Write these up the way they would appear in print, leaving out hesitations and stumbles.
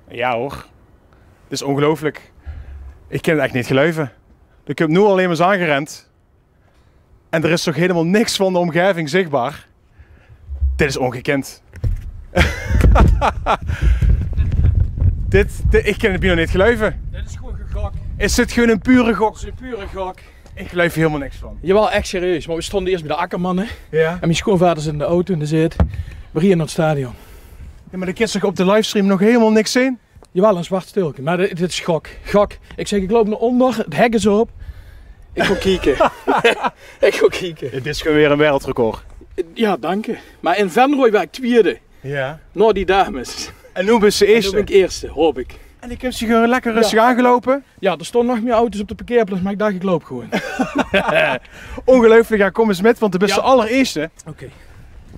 Ja hoor. Het is ongelooflijk. Ik kan het echt niet geloven. Ik heb nu alleen maar eens aangerend. En er is toch helemaal niks van de omgeving zichtbaar. Dit is ongekend. Ik kan het bijna niet geloven. Dit is gewoon gegok. Is dit gewoon een pure gok? Dat is een pure gok. Ik geloof hier helemaal niks van. Jawel, echt serieus. Maar we stonden eerst bij de akkermannen. Ja? En mijn schoonvader zit in de auto en die zit. We reden naar het stadion. Ja, maar de kids toch op de livestream nog helemaal niks zien? Jawel, een zwart stilke. Maar dit is gok. Gok. Ik zeg, ik loop naar onder. Het hek is op. Ik ga kijken. Ik ga kijken. Dit is gewoon weer een wereldrecord. Ja, dank je. Maar in Venrooy werd ik tweede. Ja. Nou, die dames. En nu ben je En nu eerste. ben ik eerste, hoop ik. En ik heb ze gewoon lekker rustig aangelopen. Ja, er stonden nog meer auto's op de parkeerplaats, maar ik dacht, ik loop gewoon. Ongelooflijk, ja, kom eens met, want de beste Ja. allereerste. Oké.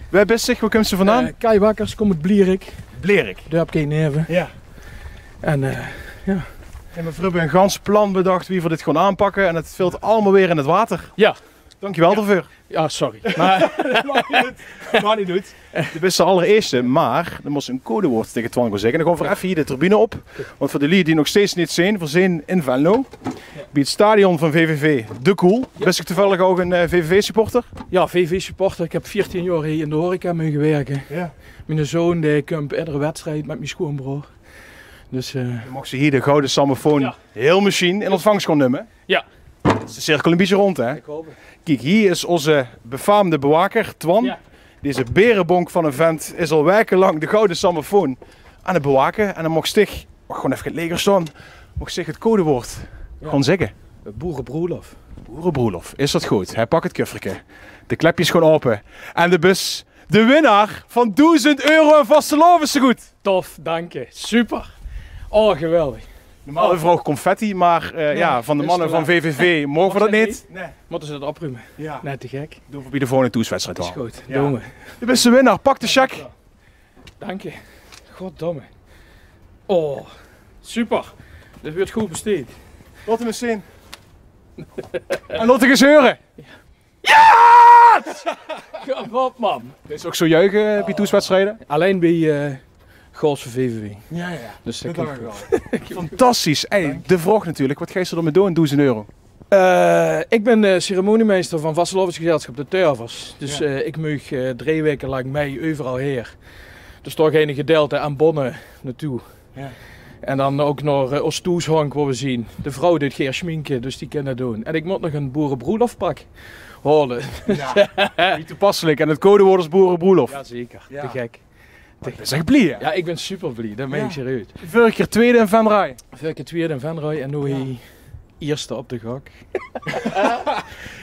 Wij best zich, waar komt ze vandaan? Kai Wakkers, kom uit Blierik. Blerik. Daar heb ik geen neven. Ja. En En mijn vrouw heeft een gans plan bedacht wie we dit gewoon aanpakken en het valt allemaal weer in het water. ja. Dankjewel daarvoor. Ja, sorry. Maar Maar niet doet. De beste allereerste, maar er moest een codewoord tegen Twan gaan zeggen. Dan gaan we even hier de tribune op. Want voor de lieden die nog steeds niet zien, we zijn in Venlo. Bij het stadion van VVV De Cool. Best ik toevallig ook een VVV supporter? ja, VV-supporter. Ik heb 14 jaar hier in de horeca mee gewerkt. Ja. Mijn zoon die komt iedere wedstrijd met mijn schoonbroer. Dus Dan mocht ze hier de gouden sammofoon Ja. heel machine in ontvangst gaan nemen. ja. Het is de cirkel een beetje rond, hè? Ik hoop het. Kijk, hier is onze befaamde bewaker, Twan. Ja. Deze berenbonk van een vent is al wekenlang de gouden sammofoon aan het bewaken. En dan mocht zich, gewoon even het leger staan, mocht zich het codewoord gewoon zeggen. Boerenbroelof. Boerenbroelof, is dat goed? Hij pakt het kuffertje. De klepjes gewoon open. En de bus, de winnaar van €1000 en vastelovensgoed. Tof, dank je. Super. Oh, geweldig. Normaal hebben we ook confetti, maar ja, van de is mannen te van laat. VVV mogen we dat Mag dat niet. Nee. Moeten ze dat opruimen? Ja. Net te gek. Doen we bij de volgende toetswedstrijd Dat is wel. goed. Ja. Doen we. De beste winnaar, pak de check. Dank je. Goddomme. Oh, super. Dit wordt goed besteed. Laat hem eens zien. En laat hem eens horen. Ja, wat man. Dit is ook zo juichen bij toetswedstrijden. Alleen bij goals voor VVV. Ja, ja. Dus dat Dat komt dacht goed. ik wel. Fantastisch. Hey, de vraag natuurlijk, wat ga je ermee doen, €1000? Ik ben de ceremoniemeester van Vastelovensgezelschap de Turvers. Dus Ja. ik mag 3 weken lang mee overal heer. Dus toch een gedeelte aan Bonne naartoe. Ja. En dan ook naar Oostoeshonk waar we zien. De vrouw doet geen schminken, dus die kan dat doen. En ik moet nog een boerenbroelofpak houden. Ja. Niet toepasselijk. En het codewoord is boerenbroelof. Jazeker, Ja. te gek. Dat is echt blij, hè? Ja, ik ben super blij, dat meen ik Ja. serieus. Vorige keer tweede in Van Rij. Vorige keer tweede in Venrooy en nu hij eerste op de gok.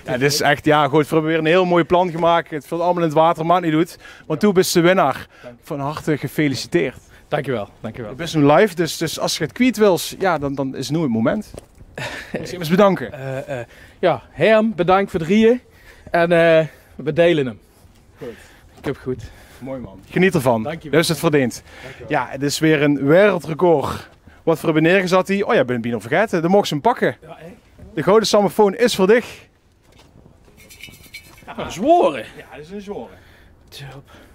Ja, dit is echt, ja goed, we hebben weer een heel mooi plan gemaakt. Het valt allemaal in het water, maar het niet doet. Want toen ben je de winnaar. Van harte gefeliciteerd. Dankjewel, dankjewel. Je bent nu live, dus als je het kwijt wil, ja, dan is nu het moment. Ik zie eens bedanken. Ja, Herm, bedankt voor het rieën. En we delen hem. Goed. Ik heb goed. Mooi man. Geniet ervan. Dankjewel. Dat is het verdiend. Ja, het is weer een wereldrecord. Wat voor hebben neergezet hij? Oh ja, ben ik nog vergeten. Dan mocht ze hem pakken. Ja, De gouden sammofoon is voor dich. zworen. Ja, dat is een zware.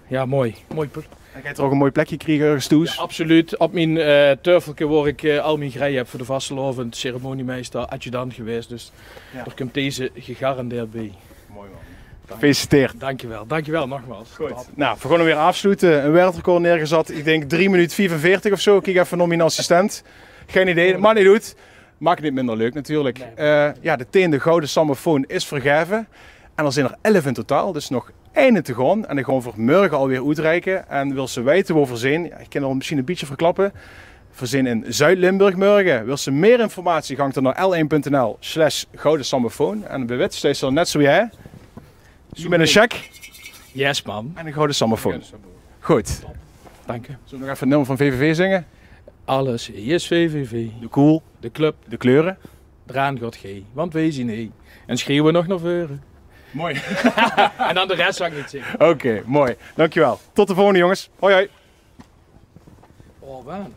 Ja, mooi. Mooi. Dan ga je er ook een mooi plekje krijgen ergens toe. Absoluut. Op mijn turfelke word ik al mijn grij heb voor de vastelovend ceremoniemeester, adjudant geweest. Dus Ja. er komt deze gegarandeerd bij. Mooi man. Gefeliciteerd. Dankjewel. Dankjewel nogmaals. Goed. Nou, we gaan hem weer afsluiten. Een wereldrecord neergezet. Ik denk 3 minuten 45 of zo. Ik kijk even naar mijn assistent. Geen idee, maar niet doet. Maakt het niet minder leuk natuurlijk. Ja, de 10e gouden sammofoon is vergeven. En er zijn er 11 in totaal, dus nog 1 te gaan. En dan gaan we voor morgen alweer uitreiken. En wil ze weten waar we zijn, ja, ik kan er misschien een beetje verklappen. We zijn in Zuid-Limburg morgen. Wil ze meer informatie, gang dan naar l1.nl/gouden sammofoon. En bij wit steeds er net zo jij. Zo met een check Yes, man. en een gouden sammofoon. Goed. Dank je. Zullen we nog even het nummer van VVV zingen? Alles is VVV. De cool, De club, de kleuren. draan gaat G. Want wij zien nee. En schreeuwen nog naar voren. Mooi. En dan de rest zou ik niet zeggen. Oké, mooi. Dankjewel. Tot de volgende jongens. Hoi hoi. Oh, waan.